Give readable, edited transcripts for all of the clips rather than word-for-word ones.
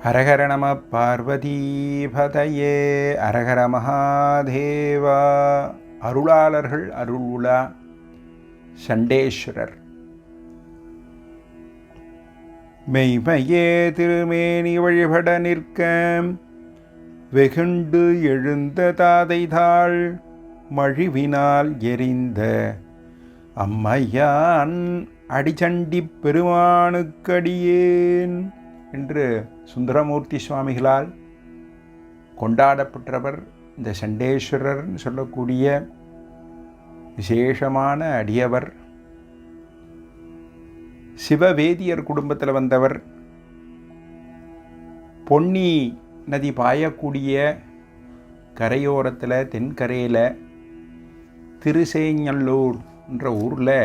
ஹரஹர நம பார்வதீபதையே ஹரஹர மகாதேவா. அருளாளர்கள் அருளுலா சண்டேஸ்வரர். மெய்மையே திருமேனி வழிபட நிற்க வெகுண்டு எழுந்த தாதைதாள் மழிவினால் எரிந்த அம்மையான் அடிச்சண்டி பெருமானுக்கடியேன் என்று சுந்தரமூர்த்தி சுவாமிகளால் கொண்டாடப்பட்டவர் இந்த சண்டேஸ்வரர்னு சொல்லக்கூடிய விசேஷமான அடியவர். சிவவேதியர் குடும்பத்தில் வந்தவர். பொன்னி நதி பாயக்கூடிய கரையோரத்தில் தென்கரையில் திருசேஞ்சல்லூர் என்ற ஊரில்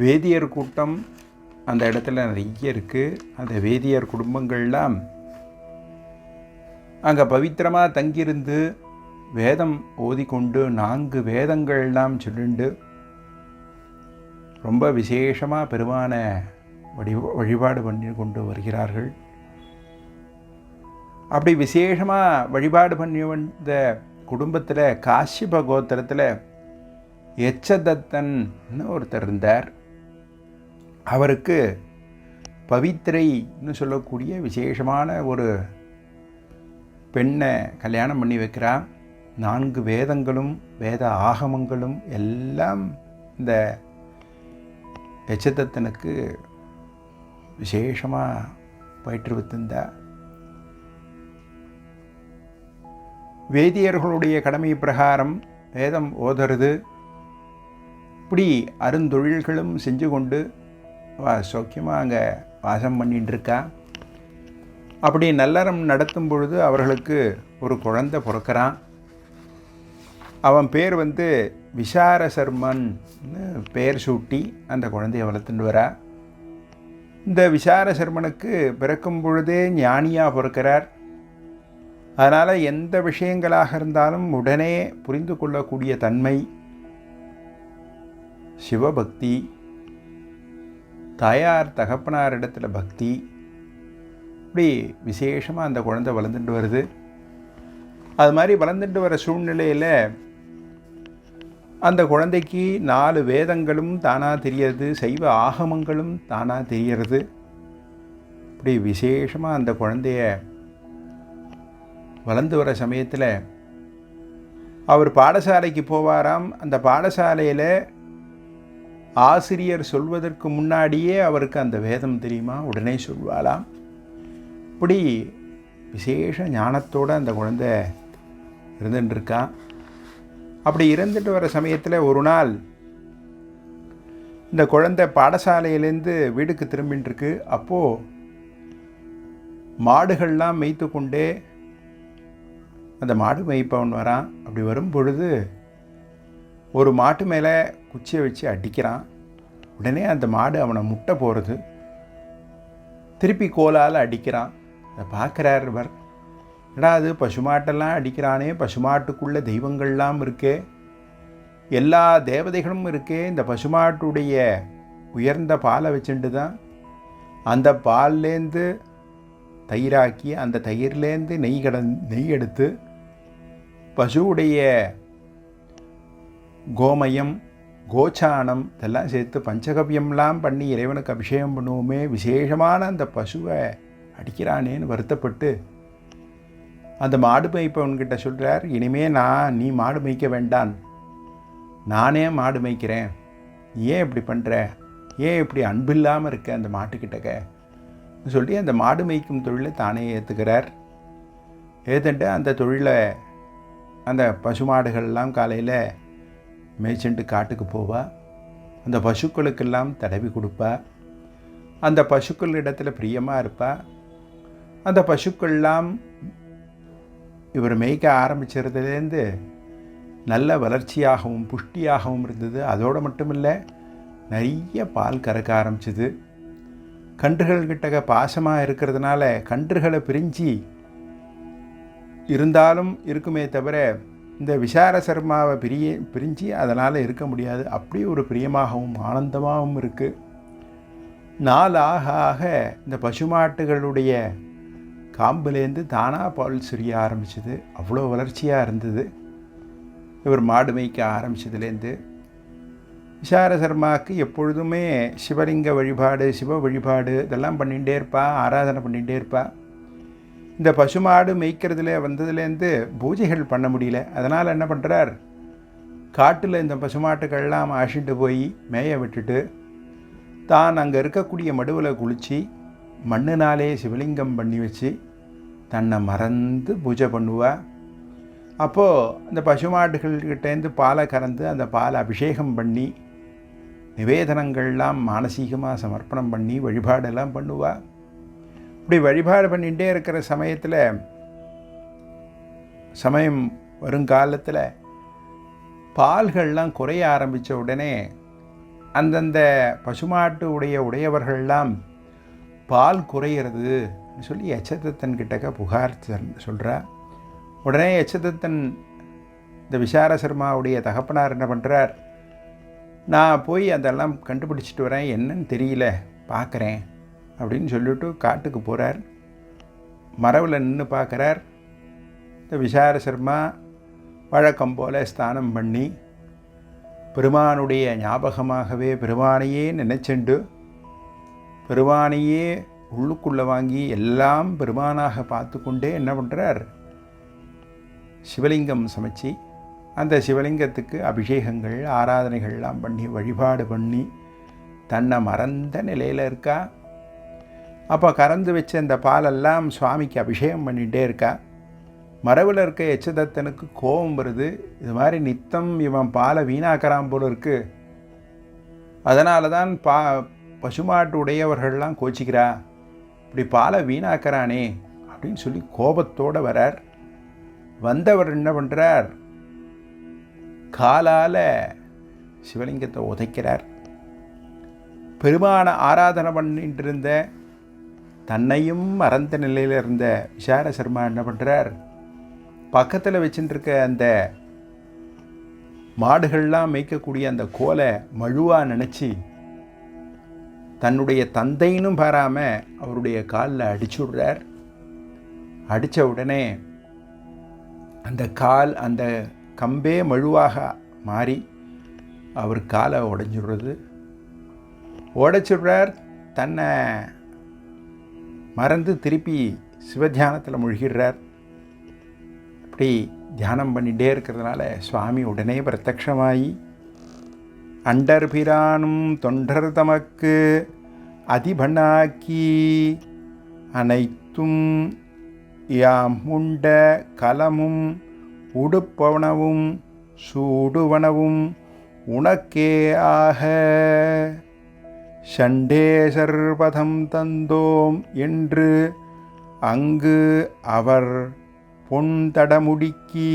வேதியர் கூட்டம் அந்த இடத்துல நிறைய இருக்குது. அந்த வேதியர் குடும்பங்கள்லாம் அங்கே பவித்திரமாக தங்கியிருந்து வேதம் ஓதிக்கொண்டு 4 வேதங்கள்லாம் சொல்லிண்டு ரொம்ப விசேஷமாக பெருமான வழிபாடு பண்ணி கொண்டு வருகிறார்கள். அப்படி விசேஷமாக வழிபாடு பண்ணி வந்த குடும்பத்தில் காஷ்யப கோத்திரத்தில் எச்சதத்தன்னு ஒருத்தர் இருந்தார். அவருக்கு பவித்திரைன்னு சொல்லக்கூடிய விசேஷமான ஒரு பெண்ணை கல்யாணம் பண்ணி வைக்கிறான். 4 வேதங்களும் வேத ஆகமங்களும் எல்லாம் இந்த எச்சதத்தனுக்கு விசேஷமாக பயிற்றுவித்திருந்தா. வேதியர்களுடைய கடமை பிரகாரம் வேதம் ஓதுறது, இப்படி அருந்தொழில்களும் செஞ்சு கொண்டு சௌக்கியமாக அங்கே வாசம் பண்ணிட்டு இருக்கா. அப்படி நல்லறம் நடத்தும் பொழுது அவர்களுக்கு ஒரு குழந்தை பிறக்கிறான். அவன் பேர் விசாரசர்மன் பெயர் சூட்டி அந்த குழந்தையை வளர்த்துட்டு வரா. இந்த விசாரசர்மனுக்கு பிறக்கும் பொழுதே ஞானியாக பிறக்கிறார். அதனால் எந்த விஷயங்களாக இருந்தாலும் உடனே புரிந்து கொள்ளக்கூடிய தன்மை, சிவபக்தி, தாயார் தகப்பனார் இடத்துல பக்தி, இப்படி விசேஷமாக அந்த குழந்தை வளர்ந்துட்டு வருது. அது மாதிரி வளர்ந்துட்டு வர சூழ்நிலையில் அந்த குழந்தைக்கு 4 வேதங்களும் தானாக தெரியறது, சைவ ஆகமங்களும் தானாக தெரியறது. இப்படி விசேஷமாக அந்த குழந்தைய வளர்ந்து வர சமயத்தில் அவர் பாடசாலைக்கு போவாராம். அந்த பாடசாலையில் ஆசிரியர் சொல்வதற்கு முன்னாடியே அவருக்கு அந்த வேதம் தெரியுமா, உடனே சொல்வாளாம். இப்படி விசேஷ ஞானத்தோடு அந்த குழந்தை இருந்துட்டுருக்கான். அப்படி இருந்துட்டு வர சமயத்தில் ஒரு நாள் இந்த குழந்தை பாடசாலையிலேருந்து வீட்டுக்கு திரும்பின்ட்டுருக்கு. அப்போது மாடுகள்லாம் மேய்த்து கொண்டே அந்த மாடு மேய்ப்பவன் வரான். அப்படி வரும் பொழுது ஒரு மாட்டு மேலே குச்சியை வச்சு அடிக்கிறான். உடனே அந்த மாடு அவனை முட்டை போகிறது. திருப்பி கோலால் அடிக்கிறான். அதை பார்க்குறார் இவர். ஏடா அது பசுமாட்டெல்லாம் அடிக்கிறானே, பசுமாட்டுக்குள்ளே தெய்வங்கள்லாம் இருக்கே, எல்லா தேவதைகளும் இருக்கே, இந்த பசுமாட்டுடைய உயர்ந்த பாலை வச்சுட்டு தான் அந்த பால்லேருந்து தயிராக்கி அந்த தயிர்லேருந்து நெய் எடுத்து பசுவுடைய கோமயம் கோச்சானம் இதெல்லாம் சேர்த்து பஞ்சகவ்யம்லாம் பண்ணி இறைவனுக்கு அபிஷேகம் பண்ணுவோமே, விசேஷமான அந்த பசுவை அடிக்கிறானேன்னு வருத்தப்பட்டு அந்த மாடு மேய்ப்பவன்கிட்ட சொல்கிறார், இனிமே நீ மாடு மேய்க்க வேண்டாம், நானே மாடு மேய்க்கிறேன், ஏன் இப்படி பண்ணுற, ஏன் இப்படி அன்பில்லாமல் இருக்க அந்த மாட்டுக்கிட்டக்க சொல்லி அந்த மாடு மேய்க்கும் தொழிலை தானே ஏற்றுக்கிறார். ஏற்றுட்டு அந்த தொழிலை அந்த பசுமாடுகள்லாம் காலையில் மேய்ச்சிட்டு காட்டுக்கு போவா. அந்த பசுக்களுக்கெல்லாம் தடவி கொடுப்பா. அந்த பசுக்கள் இடத்துல பிரியமாக இருப்பா. அந்த பசுக்கள்லாம் இவர் மேய்க்க ஆரம்பிச்சதுலேருந்து நல்ல வளர்ச்சியாகவும் புஷ்டியாகவும் இருந்தது. அதோடு மட்டும் இல்லை, நிறைய பால் கறக்க ஆரம்பிச்சிது. கன்றுகள்கிட்ட பாசமாக இருக்கிறதுனால கன்றுகளை பிரிஞ்சு இருந்தாலும் இருக்குமே தவிர இந்த விசாரசர்மாவை பிரிஞ்சு அதனால் இருக்க முடியாது. அப்படி ஒரு பிரியமாகவும் ஆனந்தமாகவும் இருக்குது. நாள் ஆக ஆக இந்த பசுமாட்டுகளுடைய காம்புலேருந்து தானாக பால் சுரிய ஆரம்பிச்சது. அவ்வளோ வளர்ச்சியாக இருந்தது. இவர் மாடு மேய்க்க ஆரம்பித்ததுலேருந்து விசார சர்மாவுக்கு எப்பொழுதுமே சிவலிங்க வழிபாடு, சிவ வழிபாடு இதெல்லாம் பண்ணிகிட்டே இருப்பா, ஆராதனை பண்ணிகிட்டே இருப்பா. இந்த பசுமாடு மேய்க்கிறதுல வந்ததுலேருந்து பூஜைகள் பண்ண முடியல. அதனால் என்ன பண்ணுறார், காட்டில் இந்த பசுமாட்டுக்கள்லாம் அழிச்சிட்டு போய் மேய விட்டுட்டு தான் அங்கே இருக்கக்கூடிய மடுவில் குளித்து மண்ணினாலே சிவலிங்கம் பண்ணி வச்சு தன்னை மறந்து பூஜை பண்ணுவாள். அப்போது அந்த பசுமாடுகள்கிட்டேருந்து பாலை கறந்து அந்த பாலை அபிஷேகம் பண்ணி நிவேதனங்கள்லாம் மானசீகமாக சமர்ப்பணம் பண்ணி வழிபாடெல்லாம் பண்ணுவாள். இப்படி வழிபாடு பண்ணிகிட்டே இருக்கிற சமயம் வருங்காலத்தில் பால்கள்லாம் குறைய ஆரம்பித்த உடனே அந்தந்த பசுமாட்டு உடையவர்கள்லாம் பால் குறையிறது சொல்லி யட்சதத்தன் கிட்டக்க புகார் சொல்கிறா. உடனே யட்சதத்தன் இந்த விசார சர்மாவுடைய தகப்பனார் என்ன பண்ணுறார், நான் போய் அதெல்லாம் கண்டுபிடிச்சிட்டு வரேன், என்னன்னு தெரியல பார்க்குறேன் அப்படின்னு சொல்லிவிட்டு காட்டுக்கு போகிறார். மரவில் நின்று பார்க்குறார். இந்த விசார சர்மா வழக்கம் போல் ஸ்நானம் பண்ணி பெருமானுடைய ஞாபகமாகவே பெருமானையே நினைச்சுண்டு பெருமானையே உள்ளுக்குள்ளே வாங்கி எல்லாம் பெருமானாக பார்த்து கொண்டே என்ன பண்ணுறார், சிவலிங்கம் சமைச்சு அந்த சிவலிங்கத்துக்கு அபிஷேகங்கள் ஆராதனைகள்லாம் பண்ணி வழிபாடு பண்ணி தன்னை மறந்த நிலையில் இருக்கா. அப்போ கறந்து வச்ச அந்த பாலெல்லாம் சுவாமிக்கு அபிஷேகம் பண்ணிகிட்டே இருக்கா. மரவில் இருக்க யட்சதத்தனுக்கு கோபம் வருது. இது மாதிரி நித்தம் இவன் பாலை வீணாக்கிறான் போல இருக்கு, அதனால தான் பசுமாட்டு உடையவர்கள்லாம் கோச்சிக்கிறா, இப்படி பாலை வீணாக்கிறானே அப்படின்னு சொல்லி கோபத்தோடு வரார். வந்தவர் என்ன பண்ணுறார், காலால் சிவலிங்கத்தை உதைக்கிறார். பெருமான ஆராதனை பண்ணிட்டு இருந்த தன்னையும் மறந்த நிலையில் இருந்த விசார சர்மா என்ன பண்ணுறார், பக்கத்தில் வச்சுட்டுருக்க அந்த மாடுகள்லாம் மேய்க்கக்கூடிய அந்த கோலை மழுவாக நினச்சி தன்னுடைய தந்தைன்னு பாராமல் அவருடைய காலில் அடிச்சு விடுறார். அடித்த உடனே அந்த அந்த கம்பே மழுவாக மாறி அவர் காலை உடைஞ்சுடுறது. உடைச்சிடுறார். தன்னை மறந்து திருப்பி சிவத்தியானத்தில் மூழ்கிடுறார். இப்படி தியானம் பண்ணிகிட்டே இருக்கிறதுனால சுவாமி உடனே பிரத்யக்ஷமாகி அண்டர்பிரானும் தொண்டர் தமக்கு அதிபனாக்கி அனைத்தும் யாம் உண்ட கலமும் உடுப்பவனவும் சூடுவனவும் உனக்கே ஆக சண்டேசர்பதம் தந்தோம் என்று அங்கு அவர் பொன் தடமுடிக்கி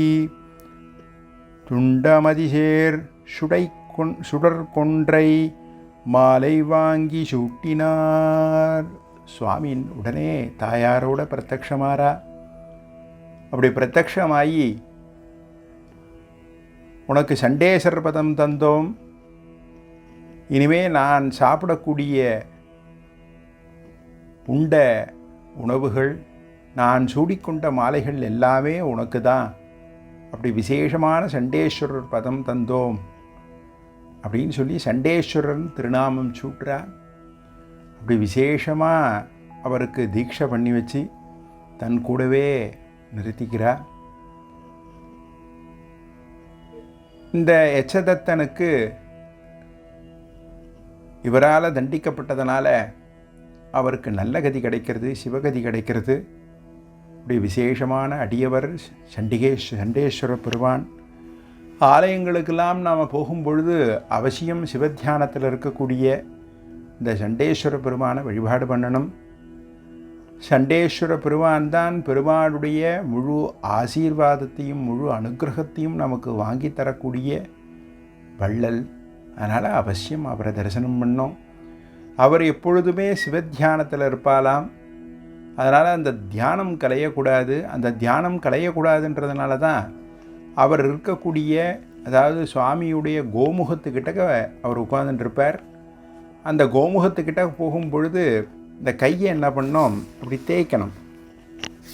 துண்டமதிசேர் சுடற்கொன்றை மாலை வாங்கி சூட்டினார். சுவாமியின் உடனே தாயாரோட பிரத்யக்ஷமாரா. அப்படி பிரத்யக்ஷமாயி உனக்கு சண்டேசர்பதம் தந்தோம், இனிமே நான் சாப்பிடக்கூடிய உண்ட உணவுகள் நான் சூடிக்கொண்ட மாலைகள் எல்லாமே உனக்கு தான், அப்படி விசேஷமான சண்டேஸ்வரர் பதம் தந்தோம் அப்படின்னு சொல்லி சண்டேஸ்வரன் திருநாமம் சூட்டுறா. அப்படி விசேஷமாக அவருக்கு தீட்சை பண்ணி வச்சு தன் கூடவே நிறுத்திக்கிறா. இந்த யட்சதத்தனுக்கு இவரால் தண்டிக்கப்பட்டதனால அவருக்கு நல்ல கதி கிடைக்கிறது, சிவகதி கிடைக்கிறது. இப்படி விசேஷமான அடியவர் சண்டேஸ்வர பெருமான். ஆலயங்களுக்கெல்லாம் நாம் போகும்பொழுது அவசியம் சிவத்தியானத்தில் இருக்கக்கூடிய இந்த சண்டேஸ்வர பெருமானை வழிபாடு பண்ணணும். சண்டேஸ்வர பெருமான் தான் பெருமானுடைய முழு ஆசீர்வாதத்தையும் முழு அனுகிரகத்தையும் நமக்கு வாங்கி தரக்கூடிய வள்ளல். அதனால் அவசியம் அவரை தரிசனம் பண்ணோம். அவர் எப்பொழுதுமே சிவத்தியானத்தில் இருப்பாலாம். அதனால் அந்த தியானம் கலையக்கூடாது. அந்த தியானம் கலையக்கூடாதுன்றதுனால தான் அவர் இருக்கக்கூடிய, அதாவது சுவாமியுடைய கோமுகத்துக்கிட்ட அவர் உட்கார்ந்துட்டுருப்பார். அந்த கோமுகத்துக்கிட்ட போகும் பொழுது இந்த கையை என்ன பண்ணோம், அப்படி தேய்க்கணும்.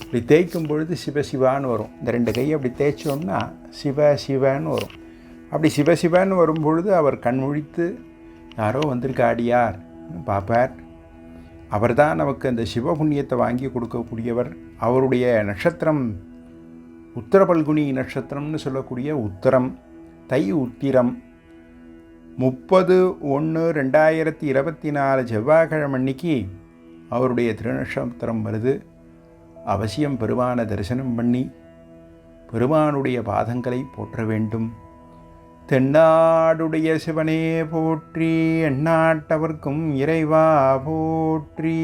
இப்படி தேய்க்கும் பொழுது சிவசிவான்னு வரும். இந்த 2 கையை அப்படி தேய்ச்சோம்னா சிவசிவன்னு வரும். அப்படி சிவசிவன்னு வரும் பொழுது அவர் கண் முழித்து யாரோ வந்திருக்க அடியார் பார்ப்பார். அவர் தான் நமக்கு அந்த சிவபுண்ணியத்தை வாங்கி கொடுக்கக்கூடியவர். அவருடைய நட்சத்திரம் உத்தரபல்குனி நட்சத்திரம்னு சொல்லக்கூடிய உத்தரம், தை உத்திரம். 30/1/2024 செவ்வாய்க்கிழமை அன்னைக்கு அவருடைய திருநட்சத்திரம் வருது. அவசியம் பெருமானை தரிசனம் பண்ணி பெருமானுடைய பாதங்களை போற்ற வேண்டும். தென்னாடுடைய சிவனே போற்றி, எந்நாட்டவர்க்கும் இறைவா போற்றி.